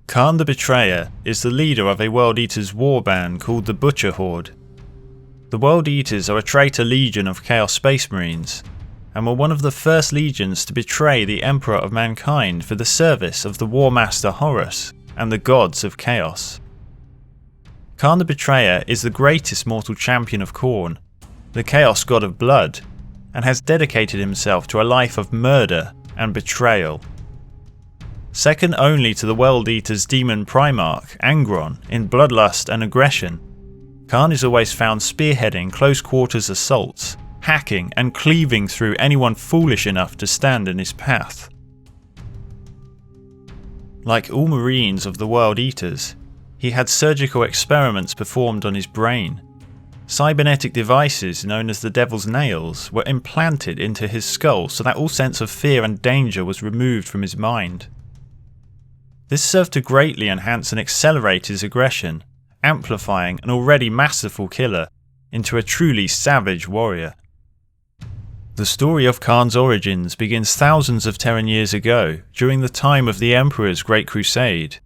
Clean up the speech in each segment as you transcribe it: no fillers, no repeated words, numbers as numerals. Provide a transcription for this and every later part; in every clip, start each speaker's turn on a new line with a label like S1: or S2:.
S1: Kharn the Betrayer is the leader of a World Eaters warband called the Butcher Horde. The World Eaters are a traitor legion of Chaos Space Marines, and were one of the first legions to betray the Emperor of Mankind for the service of the War Master Horus and the gods of Chaos. Kharn the Betrayer is the greatest mortal champion of Khorne, the Chaos god of blood, and has dedicated himself to a life of murder and betrayal. Second only to the World Eater's demon Primarch, Angron, in bloodlust and aggression, Kharn is always found spearheading close quarters assaults, hacking and cleaving through anyone foolish enough to stand in his path. Like all Marines of the World Eaters, he had surgical experiments performed on his brain. Cybernetic devices known as the Devil's Nails were implanted into his skull so that all sense of fear and danger was removed from his mind. This served to greatly enhance and accelerate his aggression, amplifying an already masterful killer into a truly savage warrior. The story of Kharn's origins begins thousands of Terran years ago, during the time of the Emperor's Great Crusade.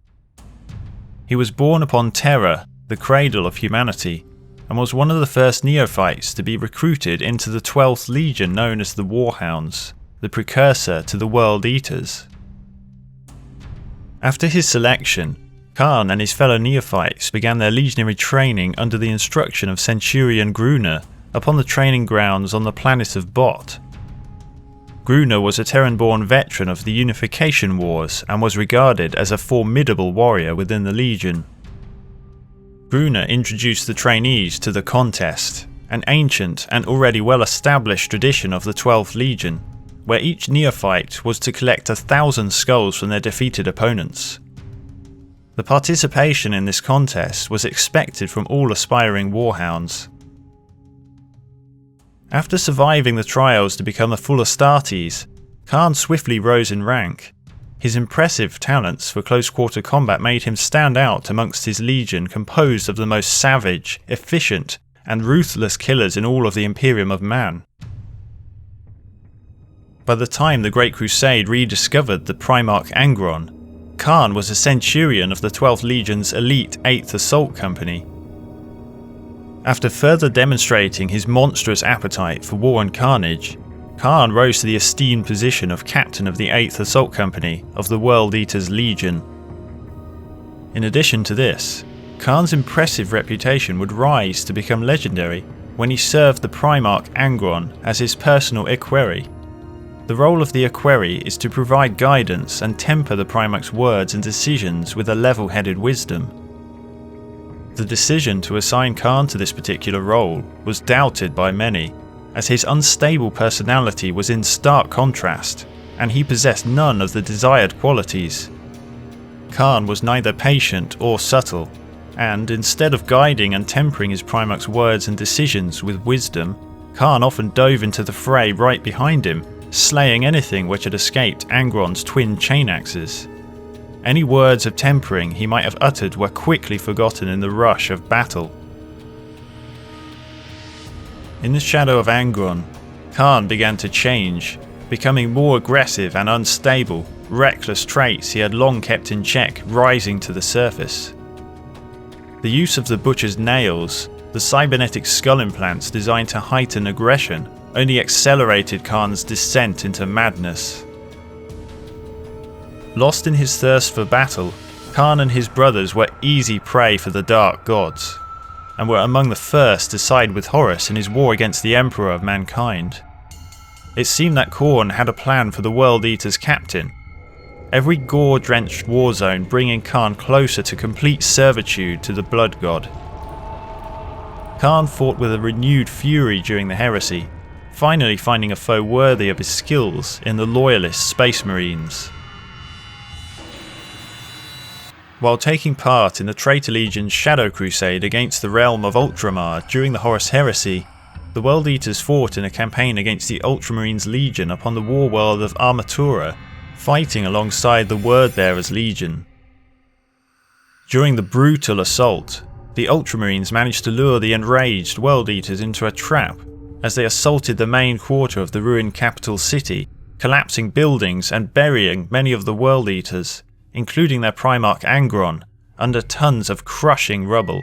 S1: He was born upon Terra, the cradle of humanity, and was one of the first neophytes to be recruited into the 12th Legion known as the War Hounds, the precursor to the World Eaters. After his selection, Kharn and his fellow neophytes began their legionary training under the instruction of Centurion Gruna upon the training grounds on the planet of Bot. Gruna was a Terran-born veteran of the Unification Wars and was regarded as a formidable warrior within the Legion. Gruna introduced the trainees to the contest, an ancient and already well-established tradition of the 12th Legion, where each neophyte was to collect 1,000 skulls from their defeated opponents. The participation in this contest was expected from all aspiring warhounds. After surviving the trials to become a full Astartes, Kharn swiftly rose in rank. His impressive talents for close-quarter combat made him stand out amongst his legion composed of the most savage, efficient, and ruthless killers in all of the Imperium of Man. By the time the Great Crusade rediscovered the Primarch Angron, Kharn was a centurion of the 12th Legion's elite 8th Assault Company. After further demonstrating his monstrous appetite for war and carnage, Kharn rose to the esteemed position of captain of the 8th Assault Company of the World Eaters Legion. In addition to this, Kharn's impressive reputation would rise to become legendary when he served the Primarch Angron as his personal equerry. The role of the equerry is to provide guidance and temper the Primarch's words and decisions with a level-headed wisdom. The decision to assign Kharn to this particular role was doubted by many, as his unstable personality was in stark contrast, and he possessed none of the desired qualities. Kharn was neither patient or subtle, and instead of guiding and tempering his Primarch's words and decisions with wisdom, Kharn often dove into the fray right behind him, slaying anything which had escaped Angron's twin chain axes. Any words of tempering he might have uttered were quickly forgotten in the rush of battle. In the shadow of Angron, Kharn began to change, becoming more aggressive and unstable, reckless traits he had long kept in check rising to the surface. The use of the Butcher's Nails, the cybernetic skull implants designed to heighten aggression, only accelerated Kharn's descent into madness. Lost in his thirst for battle, Kharn and his brothers were easy prey for the Dark Gods, and were among the first to side with Horus in his war against the Emperor of Mankind. It seemed that Khorne had a plan for the World Eater's captain, every gore-drenched war zone bringing Kharn closer to complete servitude to the Blood God. Kharn fought with a renewed fury during the heresy, finally finding a foe worthy of his skills in the loyalist Space Marines. While taking part in the Traitor Legion's Shadow Crusade against the realm of Ultramar during the Horus Heresy, the World Eaters fought in a campaign against the Ultramarines Legion upon the war world of Armatura, fighting alongside the Wordbearers Legion. During the brutal assault, the Ultramarines managed to lure the enraged World Eaters into a trap as they assaulted the main quarter of the ruined capital city, collapsing buildings and burying many of the World Eaters, including their Primarch Angron, under tons of crushing rubble.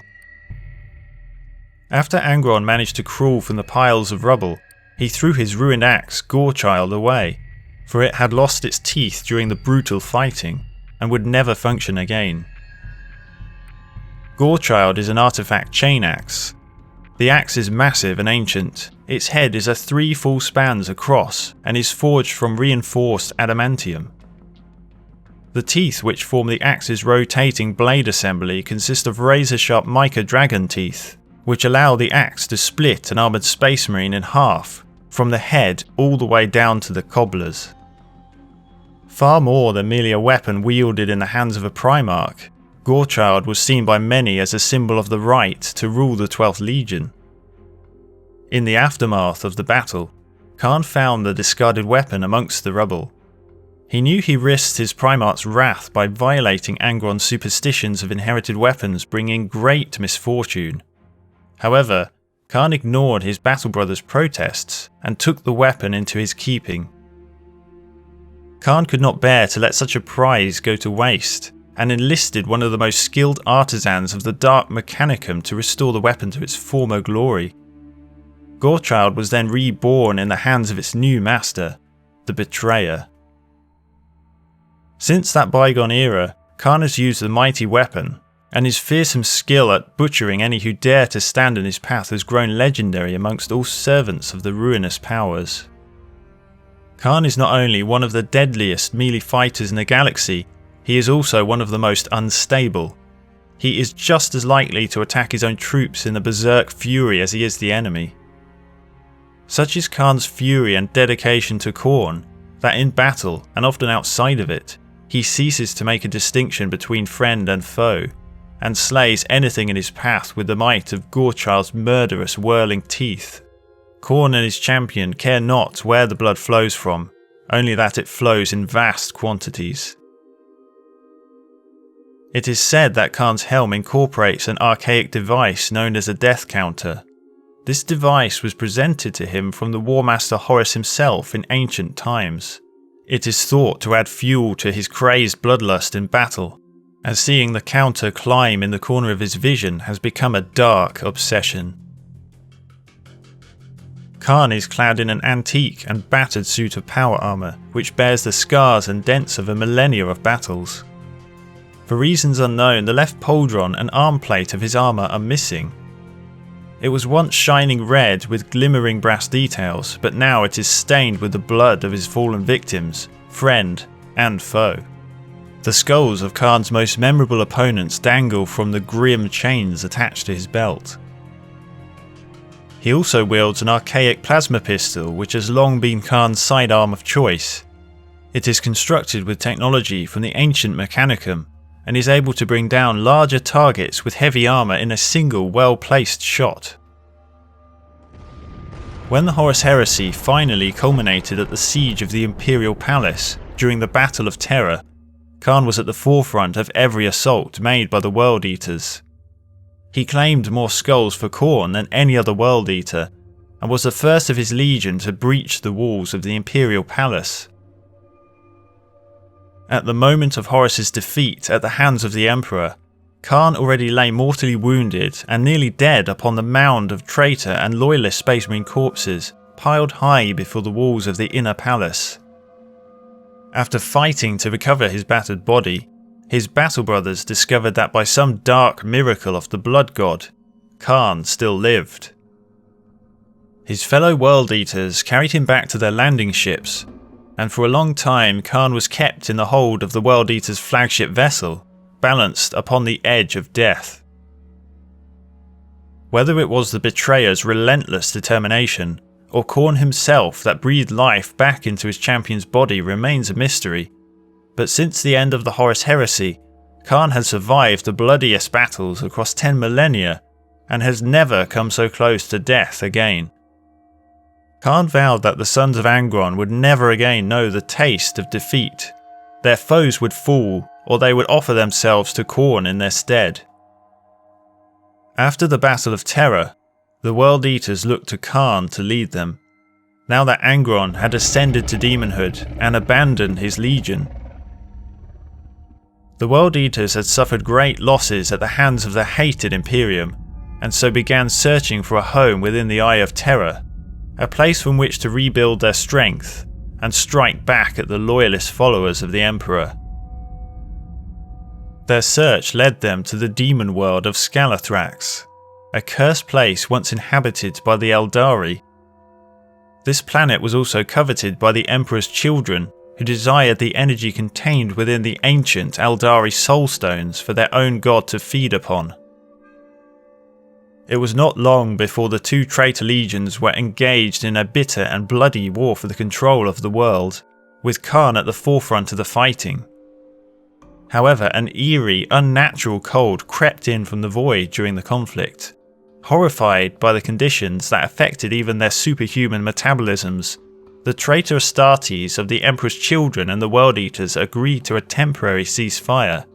S1: After Angron managed to crawl from the piles of rubble, he threw his ruined axe Gorechild away, for it had lost its teeth during the brutal fighting and would never function again. Gorechild is an artifact chain axe. The axe is massive and ancient. Its head is 3 full spans across and is forged from reinforced adamantium. The teeth which form the axe's rotating blade assembly consist of razor-sharp mica dragon teeth, which allow the axe to split an armoured space marine in half, from the head all the way down to the cobblers. Far more than merely a weapon wielded in the hands of a Primarch, Gorechild was seen by many as a symbol of the right to rule the 12th Legion. In the aftermath of the battle, Kharn found the discarded weapon amongst the rubble. He knew he risked his Primarch's wrath by violating Angron's superstitions of inherited weapons bringing great misfortune. However, Kharn ignored his battle brother's protests and took the weapon into his keeping. Kharn could not bear to let such a prize go to waste, and enlisted one of the most skilled artisans of the Dark Mechanicum to restore the weapon to its former glory. Gorechild was then reborn in the hands of its new master, the Betrayer. Since that bygone era, Kharn has used the mighty weapon, and his fearsome skill at butchering any who dare to stand in his path has grown legendary amongst all servants of the ruinous powers. Kharn is not only one of the deadliest melee fighters in the galaxy, he is also one of the most unstable. He is just as likely to attack his own troops in a berserk fury as he is the enemy. Such is Kharn's fury and dedication to Khorne, that in battle, and often outside of it, he ceases to make a distinction between friend and foe, and slays anything in his path with the might of Gorechild's murderous whirling teeth. Khorne and his champion care not where the blood flows from, only that it flows in vast quantities. It is said that Kharn's helm incorporates an archaic device known as a death counter. This device was presented to him from the War Master Horus himself in ancient times. It is thought to add fuel to his crazed bloodlust in battle, as seeing the counter climb in the corner of his vision has become a dark obsession. Kharn is clad in an antique and battered suit of power armour, which bears the scars and dents of a millennia of battles. For reasons unknown, the left pauldron and arm plate of his armour are missing. It was once shining red with glimmering brass details, but now it is stained with the blood of his fallen victims, friend and foe. The skulls of Kharn's most memorable opponents dangle from the grim chains attached to his belt. He also wields an archaic plasma pistol which has long been Kharn's sidearm of choice. It is constructed with technology from the ancient Mechanicum, and is able to bring down larger targets with heavy armour in a single well-placed shot. When the Horus Heresy finally culminated at the siege of the Imperial Palace during the Battle of Terra, Kharn was at the forefront of every assault made by the World Eaters. He claimed more skulls for Khorne than any other World Eater, and was the first of his legion to breach the walls of the Imperial Palace. At the moment of Horus's defeat at the hands of the Emperor, Kharn already lay mortally wounded and nearly dead upon the mound of traitor and loyalist Space Marine corpses piled high before the walls of the inner palace. After fighting to recover his battered body, his battle brothers discovered that by some dark miracle of the Blood God, Kharn still lived. His fellow World Eaters carried him back to their landing ships, and for a long time Kharn was kept in the hold of the World Eater's flagship vessel, balanced upon the edge of death. Whether it was the Betrayer's relentless determination, or Khorne himself that breathed life back into his champion's body remains a mystery, but since the end of the Horus Heresy, Kharn has survived the bloodiest battles across 10 millennia, and has never come so close to death again. Kharn vowed that the sons of Angron would never again know the taste of defeat. Their foes would fall, or they would offer themselves to Khorne in their stead. After the Battle of Terra, the World Eaters looked to Kharn to lead them. Now that Angron had ascended to demonhood and abandoned his legion, The World Eaters had suffered great losses at the hands of the hated Imperium, and so began searching for a home within the Eye of Terror, a place from which to rebuild their strength and strike back at the loyalist followers of the Emperor. Their search led them to the demon world of Skalathrax, a cursed place once inhabited by the Eldari. This planet was also coveted by the Emperor's children, who desired the energy contained within the ancient Eldari soulstones for their own god to feed upon. It was not long before the two traitor legions were engaged in a bitter and bloody war for the control of the world, with Kharn at the forefront of the fighting. However, an eerie, unnatural cold crept in from the void during the conflict. Horrified by the conditions that affected even their superhuman metabolisms, the traitor Astartes of the Emperor's children and the World Eaters agreed to a temporary ceasefire,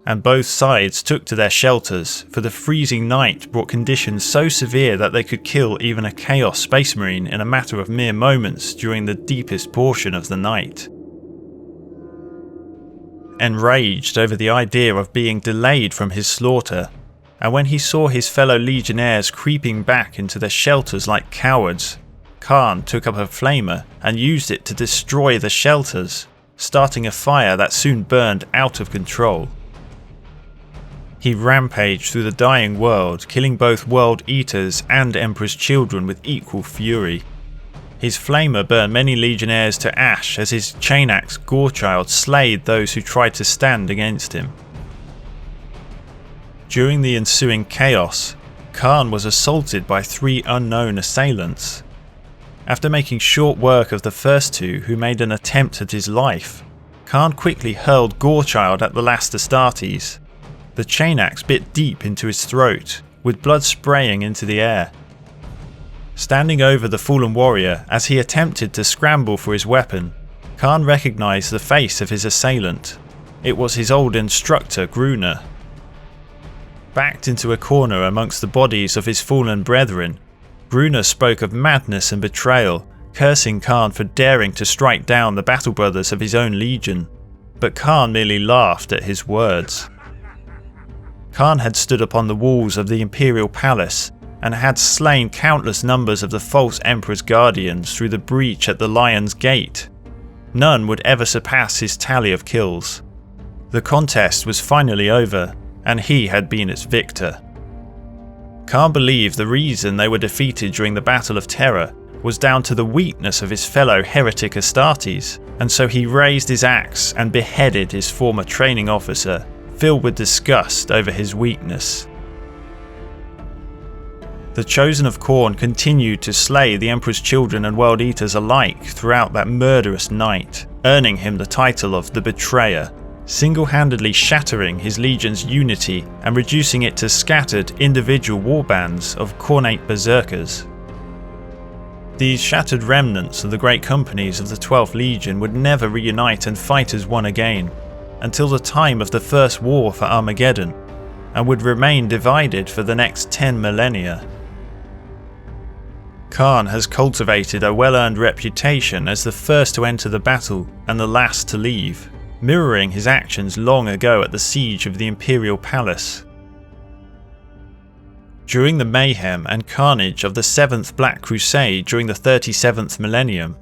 S1: and both sides took to their shelters, for the freezing night brought conditions so severe that they could kill even a Chaos Space Marine in a matter of mere moments during the deepest portion of the night. Enraged over the idea of being delayed from his slaughter, and when he saw his fellow legionnaires creeping back into their shelters like cowards, Kharn took up a flamer and used it to destroy the shelters, starting a fire that soon burned out of control. He rampaged through the dying world, killing both World Eaters and Emperor's children with equal fury. His flamer burned many legionnaires to ash as his chain axe Gorechild slayed those who tried to stand against him. During the ensuing chaos, Kharn was assaulted by 3 unknown assailants. After making short work of the first 2 who made an attempt at his life, Kharn quickly hurled Gorechild at the last Astartes. The chain axe bit deep into his throat, with blood spraying into the air. Standing over the fallen warrior as he attempted to scramble for his weapon, Kharn recognised the face of his assailant. It was his old instructor Khorne. Backed into a corner amongst the bodies of his fallen brethren, Khorne spoke of madness and betrayal, cursing Kharn for daring to strike down the battle brothers of his own legion, but Kharn merely laughed at his words. Kharn had stood upon the walls of the Imperial Palace and had slain countless numbers of the false Emperor's guardians through the breach at the Lion's Gate. None would ever surpass his tally of kills. The contest was finally over, and he had been its victor. Kharn believed the reason they were defeated during the Battle of Terra was down to the weakness of his fellow heretic Astartes, and so he raised his axe and beheaded his former training officer, filled with disgust over his weakness. The Chosen of Khorne continued to slay the Emperor's children and World Eaters alike throughout that murderous night, earning him the title of the Betrayer, single-handedly shattering his legion's unity and reducing it to scattered individual warbands of Khornate berserkers. These shattered remnants of the great companies of the 12th Legion would never reunite and fight as one again, until the time of the First War for Armageddon, and would remain divided for the next 10 millennia. Kharn has cultivated a well-earned reputation as the first to enter the battle and the last to leave, mirroring his actions long ago at the siege of the Imperial Palace. During the mayhem and carnage of the 7th Black Crusade during the 37th millennium,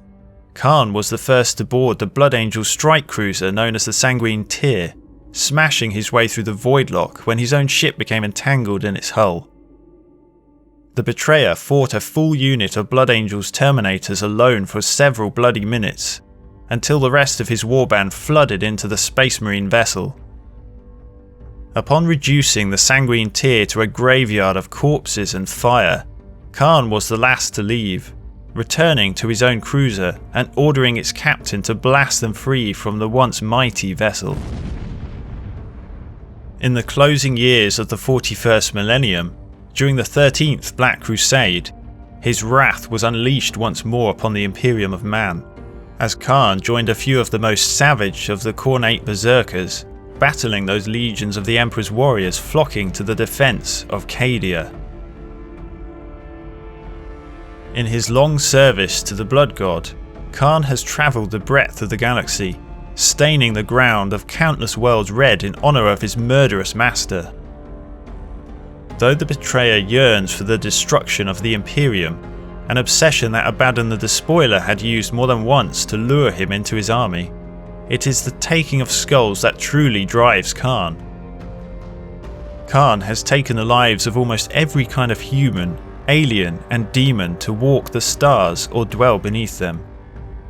S1: Kharn was the first to board the Blood Angel strike cruiser known as the Sanguine Tear, smashing his way through the Voidlock when his own ship became entangled in its hull. The Betrayer fought a full unit of Blood Angel's Terminators alone for several bloody minutes, until the rest of his warband flooded into the Space Marine vessel. Upon reducing the Sanguine Tear to a graveyard of corpses and fire, Kharn was the last to leave, returning to his own cruiser and ordering its captain to blast them free from the once mighty vessel. In the closing years of the 41st millennium, during the 13th Black Crusade, his wrath was unleashed once more upon the Imperium of Man, as Kharn joined a few of the most savage of the Khornate berserkers, battling those legions of the Emperor's warriors flocking to the defence of Cadia. In his long service to the Blood God, Kharn has travelled the breadth of the galaxy, staining the ground of countless worlds red in honour of his murderous master. Though the Betrayer yearns for the destruction of the Imperium, an obsession that Abaddon the Despoiler had used more than once to lure him into his army, it is the taking of skulls that truly drives Kharn. Kharn has taken the lives of almost every kind of human, alien and demon to walk the stars or dwell beneath them.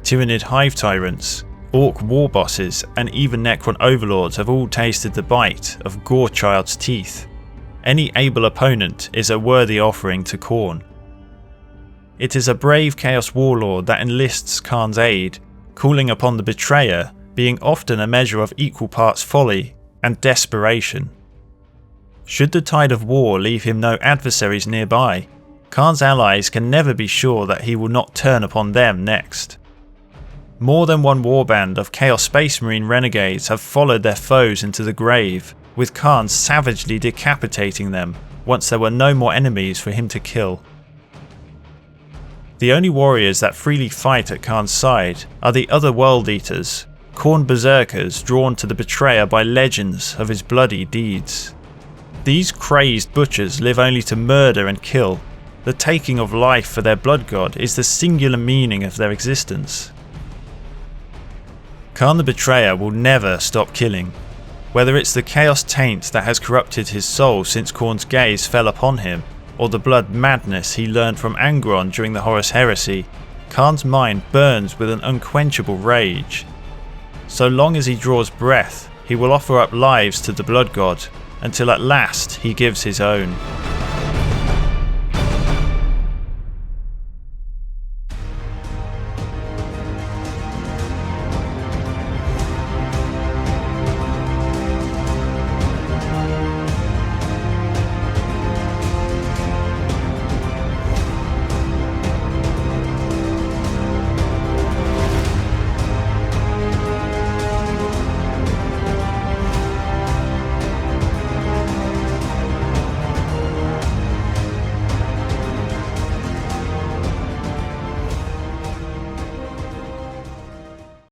S1: Tyranid hive tyrants, orc war bosses and even Necron overlords have all tasted the bite of Gorechild's teeth. Any able opponent is a worthy offering to Khorne. It is a brave Chaos Warlord that enlists Kharn's aid, calling upon the Betrayer being often a measure of equal parts folly and desperation. Should the tide of war leave him no adversaries nearby, Kharn's allies can never be sure that he will not turn upon them next. More than one warband of Chaos Space Marine renegades have followed their foes into the grave, with Kharn savagely decapitating them once there were no more enemies for him to kill. The only warriors that freely fight at Kharn's side are the other World Eaters, Khorne berserkers drawn to the Betrayer by legends of his bloody deeds. These crazed butchers live only to murder and kill. The taking of life for their blood god is the singular meaning of their existence. Kharn the Betrayer will never stop killing. Whether it's the chaos taint that has corrupted his soul since Khorne's gaze fell upon him, or the blood madness he learned from Angron during the Horus Heresy, Kharn's mind burns with an unquenchable rage. So long as he draws breath, he will offer up lives to the blood god, until at last he gives his own.